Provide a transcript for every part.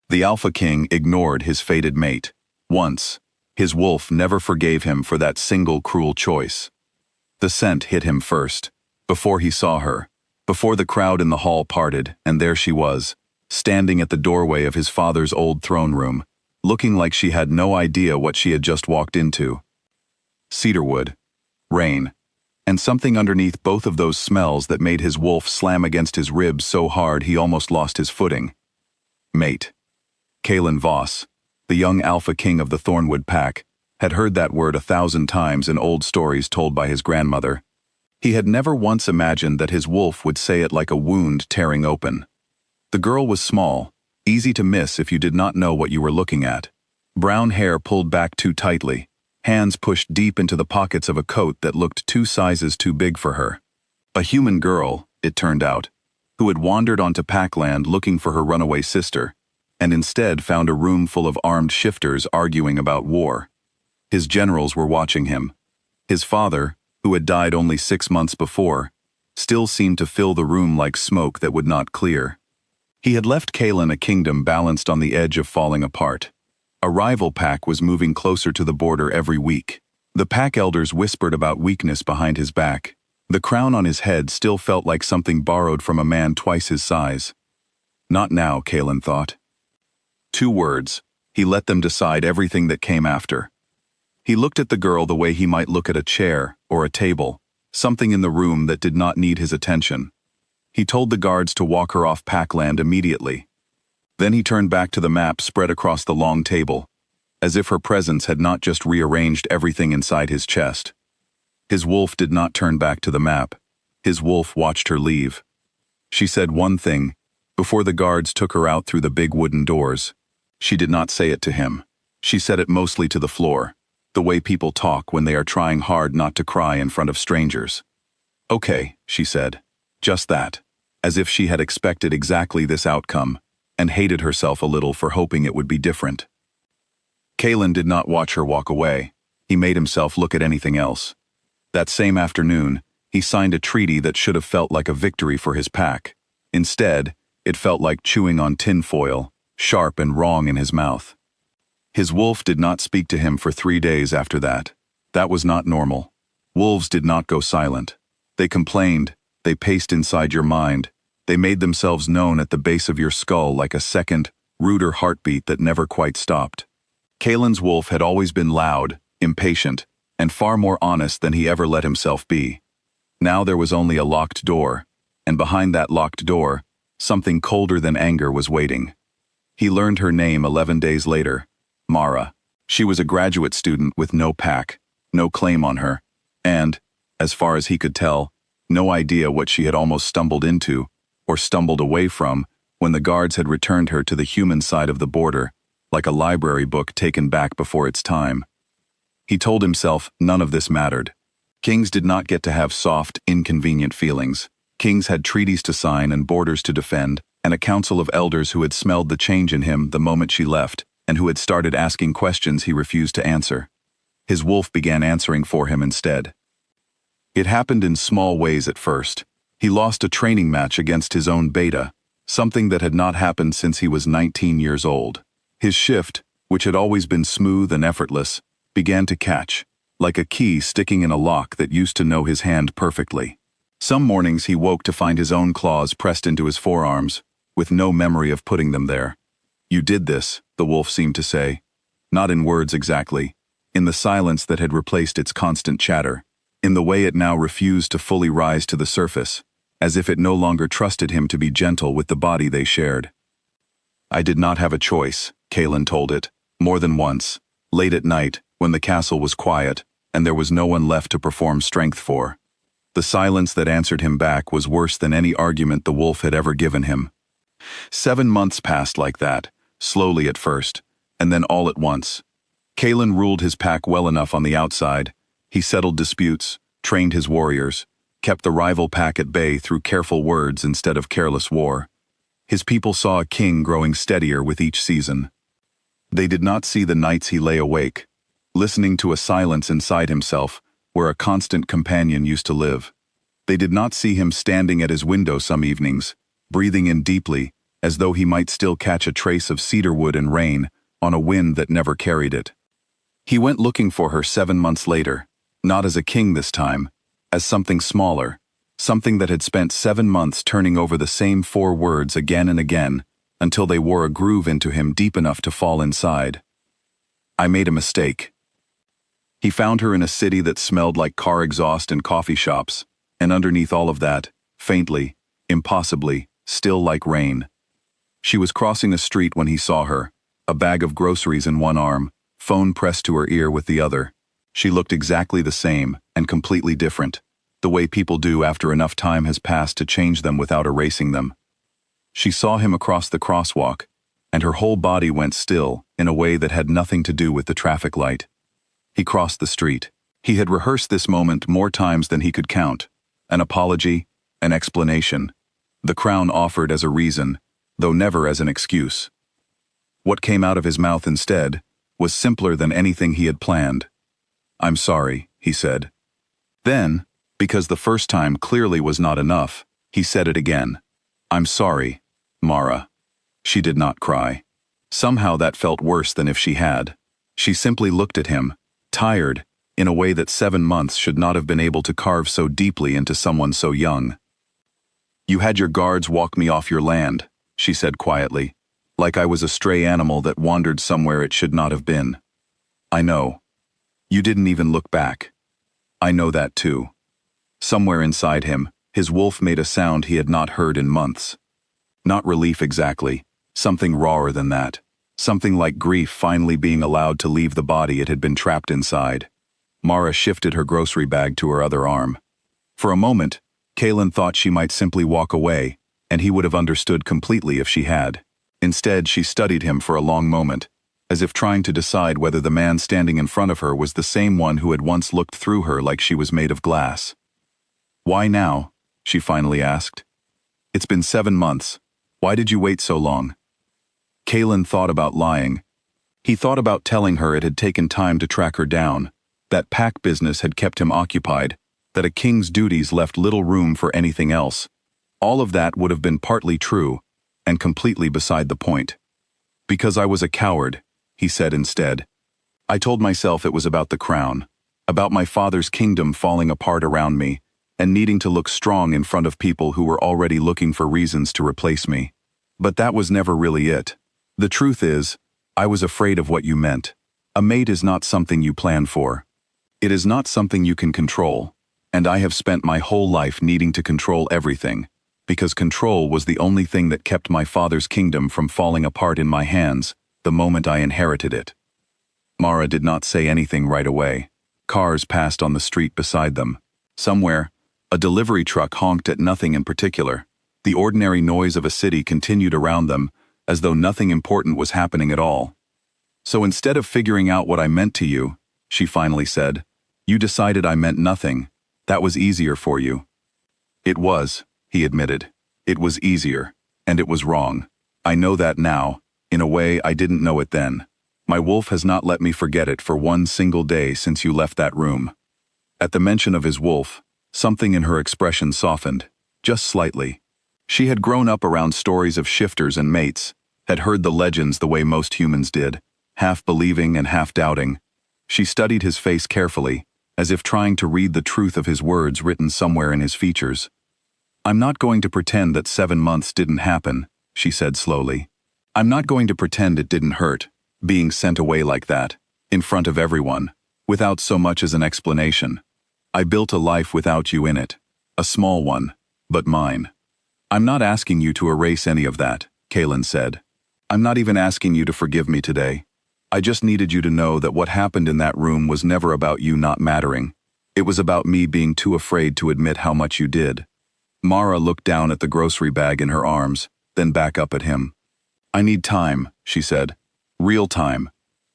The Alpha King ignored his fated mate. Once, his wolf never forgave him for that single cruel choice. The scent hit him first, before he saw her, before the crowd in the hall parted, and there she was, standing at the doorway of his father's old throne room, looking like she had no idea what she had just walked into. Cedarwood, rain, and something underneath both of those smells that made his wolf slam against his ribs so hard he almost lost his footing. Mate. Kaelan Voss, the young Alpha King of the Thornwood pack, had heard that word 1,000 times in old stories told by his grandmother. He had never once imagined that his wolf would say it like a wound tearing open. The girl was small, easy to miss if you did not know what you were looking at. Brown hair pulled back too tightly, hands pushed deep into the pockets of a coat that looked 2 sizes too big for her. A human girl, it turned out, who had wandered onto Packland looking for her runaway sister, and instead found a room full of armed shifters arguing about war. His generals were watching him. His father, who had died only 6 months before, still seemed to fill the room like smoke that would not clear. He had left Kaelan a kingdom balanced on the edge of falling apart. A rival pack was moving closer to the border every week. The pack elders whispered about weakness behind his back. The crown on his head still felt like something borrowed from a man twice his size. Not now, Kaelan thought. 2 words. He let them decide everything that came after. He looked at the girl the way he might look at a chair or a table, something in the room that did not need his attention. He told the guards to walk her off Packland immediately. Then he turned back to the map spread across the long table, as if her presence had not just rearranged everything inside his chest. His wolf did not turn back to the map. His wolf watched her leave. She said one thing, before the guards took her out through the big wooden doors. She did not say it to him. She said it mostly to the floor, the way people talk when they are trying hard not to cry in front of strangers. Okay, she said. Just that, as if she had expected exactly this outcome, and hated herself a little for hoping it would be different. Kaelan did not watch her walk away. He made himself look at anything else. That same afternoon, he signed a treaty that should have felt like a victory for his pack. Instead, it felt like chewing on tinfoil, sharp and wrong in his mouth. His wolf did not speak to him for 3 days after that. That was not normal. Wolves did not go silent. They complained, they paced inside your mind, they made themselves known at the base of your skull like a second, ruder heartbeat that never quite stopped. Kaelan's wolf had always been loud, impatient, and far more honest than he ever let himself be. Now there was only a locked door, and behind that locked door, something colder than anger was waiting. He learned her name 11 days later, Mara. She was a graduate student with no pack, no claim on her, and, as far as he could tell, no idea what she had almost stumbled into, or stumbled away from, when the guards had returned her to the human side of the border, like a library book taken back before its time. He told himself none of this mattered. Kings did not get to have soft, inconvenient feelings. Kings had treaties to sign and borders to defend, and a council of elders who had smelled the change in him the moment she left, and who had started asking questions he refused to answer. His wolf began answering for him instead. It happened in small ways at first. He lost a training match against his own beta, something that had not happened since he was 19 years old. His shift, which had always been smooth and effortless, began to catch, like a key sticking in a lock that used to know his hand perfectly. Some mornings he woke to find his own claws pressed into his forearms, with no memory of putting them there. You did this, the wolf seemed to say. Not in words exactly, in the silence that had replaced its constant chatter, in the way it now refused to fully rise to the surface, as if it no longer trusted him to be gentle with the body they shared. I did not have a choice, Kaelan told it, more than once, late at night, when the castle was quiet, and there was no one left to perform strength for. The silence that answered him back was worse than any argument the wolf had ever given him. 7 months passed like that, slowly at first, and then all at once. Kaelan ruled his pack well enough on the outside. He settled disputes, trained his warriors, kept the rival pack at bay through careful words instead of careless war. His people saw a king growing steadier with each season. They did not see the nights he lay awake, listening to a silence inside himself where a constant companion used to live. They did not see him standing at his window some evenings, breathing in deeply, as though he might still catch a trace of cedarwood and rain on a wind that never carried it. He went looking for her 7 months later, not as a king this time, as something smaller, something that had spent 7 months turning over the same 4 words again and again until they wore a groove into him deep enough to fall inside. I made a mistake. He found her in a city that smelled like car exhaust and coffee shops, and underneath all of that, faintly, impossibly, still like rain. She was crossing a street when he saw her, a bag of groceries in one arm, phone pressed to her ear with the other. She looked exactly the same and completely different, the way people do after enough time has passed to change them without erasing them. She saw him across the crosswalk, and her whole body went still in a way that had nothing to do with the traffic light. He crossed the street. He had rehearsed this moment more times than he could count. An apology, an explanation. The crown offered as a reason, though never as an excuse. What came out of his mouth instead was simpler than anything he had planned. "I'm sorry," he said. Then, because the first time clearly was not enough, he said it again. "I'm sorry, Mara." She did not cry. Somehow that felt worse than if she had. She simply looked at him, tired, in a way that 7 months should not have been able to carve so deeply into someone so young. "You had your guards walk me off your land," she said quietly, like I was a stray animal that wandered somewhere it should not have been. "I know. You didn't even look back. I know that too." Somewhere inside him, his wolf made a sound he had not heard in months. Not relief exactly, something rawer than that. Something like grief finally being allowed to leave the body it had been trapped inside. Mara shifted her grocery bag to her other arm. For a moment, Kaelan thought she might simply walk away, and he would have understood completely if she had. Instead, she studied him for a long moment, as if trying to decide whether the man standing in front of her was the same one who had once looked through her like she was made of glass. "Why now?" she finally asked. "It's been 7 months. Why did you wait so long?" Kaelan thought about lying. He thought about telling her it had taken time to track her down, that pack business had kept him occupied, that a king's duties left little room for anything else. All of that would have been partly true, and completely beside the point. "Because I was a coward," he said instead. "I told myself it was about the crown, about my father's kingdom falling apart around me, and needing to look strong in front of people who were already looking for reasons to replace me. But that was never really it. The truth is, I was afraid of what you meant. A mate is not something you plan for. It is not something you can control, and I have spent my whole life needing to control everything, because control was the only thing that kept my father's kingdom from falling apart in my hands the moment I inherited it." Mara did not say anything right away. Cars passed on the street beside them. Somewhere, a delivery truck honked at nothing in particular. The ordinary noise of a city continued around them, as though nothing important was happening at all. "So instead of figuring out what I meant to you," she finally said, "you decided I meant nothing. That was easier for you." "It was," he admitted. "It was easier, and it was wrong. I know that now, in a way I didn't know it then. My wolf has not let me forget it for one single day since you left that room." At the mention of his wolf, something in her expression softened, just slightly. She had grown up around stories of shifters and mates, had heard the legends the way most humans did, half believing and half doubting. She studied his face carefully, as if trying to read the truth of his words written somewhere in his features. "I'm not going to pretend that 7 months didn't happen," she said slowly. "I'm not going to pretend it didn't hurt, being sent away like that, in front of everyone, without so much as an explanation. I built a life without you in it, a small one, but mine." "I'm not asking you to erase any of that," Kaelan said. "I'm not even asking you to forgive me today. I just needed you to know that what happened in that room was never about you not mattering. It was about me being too afraid to admit how much you did." Mara looked down at the grocery bag in her arms, then back up at him. "I need time," she said. "Real time.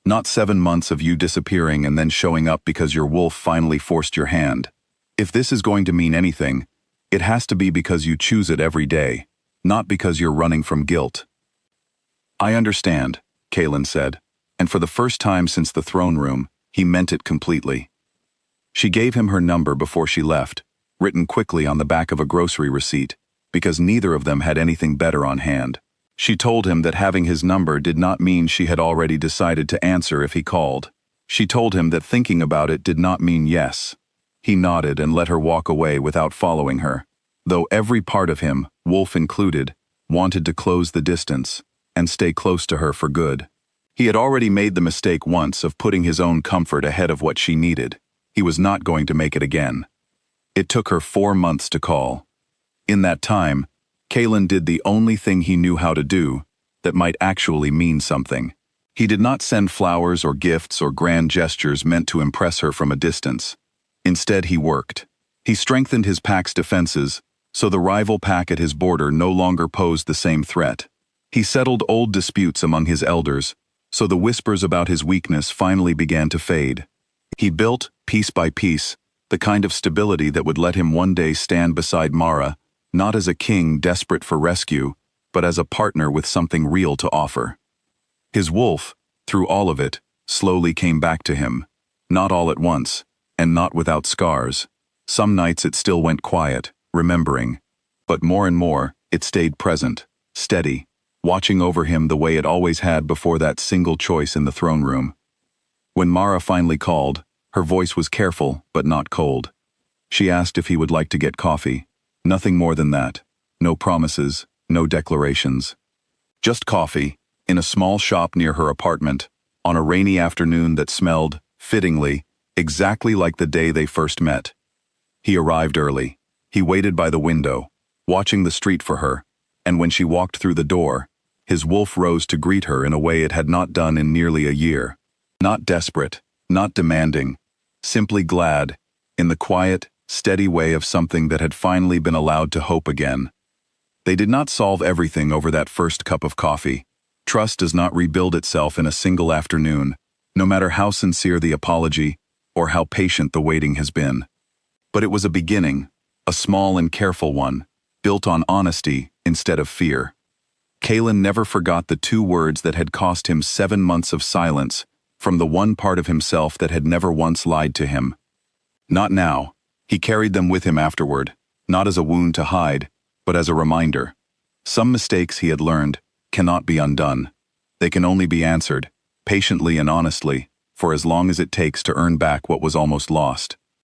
Not 7 months of you disappearing and then showing up because your wolf finally forced your hand. If this is going to mean anything, it has to be because you choose it every day, not because you're running from guilt." "I understand," Kaelan said, and for the first time since the throne room, he meant it completely. She gave him her number before she left, written quickly on the back of a grocery receipt, because neither of them had anything better on hand. She told him that having his number did not mean she had already decided to answer if he called. She told him that thinking about it did not mean yes. He nodded and let her walk away without following her, though every part of him, Wolf included, wanted to close the distance and stay close to her for good. He had already made the mistake once of putting his own comfort ahead of what she needed. He was not going to make it again. It took her 4 months to call. In that time, Kaelan did the only thing he knew how to do that might actually mean something. He did not send flowers or gifts or grand gestures meant to impress her from a distance. Instead, he worked. He strengthened his pack's defenses, so the rival pack at his border no longer posed the same threat. He settled old disputes among his elders, so the whispers about his weakness finally began to fade. He built, piece by piece, the kind of stability that would let him one day stand beside Mara, not as a king desperate for rescue, but as a partner with something real to offer. His wolf, through all of it, slowly came back to him, not all at once, and not without scars. Some nights it still went quiet, remembering, but more and more, it stayed present, steady, watching over him the way it always had before that single choice in the throne room. When Mara finally called, her voice was careful but not cold. She asked if he would like to get coffee. Nothing more than that. No promises, no declarations. Just coffee, in a small shop near her apartment, on a rainy afternoon that smelled, fittingly, exactly like the day they first met. He arrived early. He waited by the window, watching the street for her, and when she walked through the door, his wolf rose to greet her in a way it had not done in nearly a year. Not desperate, not demanding, simply glad, in the quiet, steady way of something that had finally been allowed to hope again. They did not solve everything over that first cup of coffee. Trust does not rebuild itself in a single afternoon, no matter how sincere the apology or how patient the waiting has been. But it was a beginning, a small and careful one, built on honesty instead of fear. Kaelan never forgot the 2 words that had cost him 7 months of silence from the one part of himself that had never once lied to him. Not now. He carried them with him afterward, not as a wound to hide, but as a reminder. Some mistakes he had learned cannot be undone. They can only be answered, patiently and honestly, for as long as it takes to earn back what was almost lost.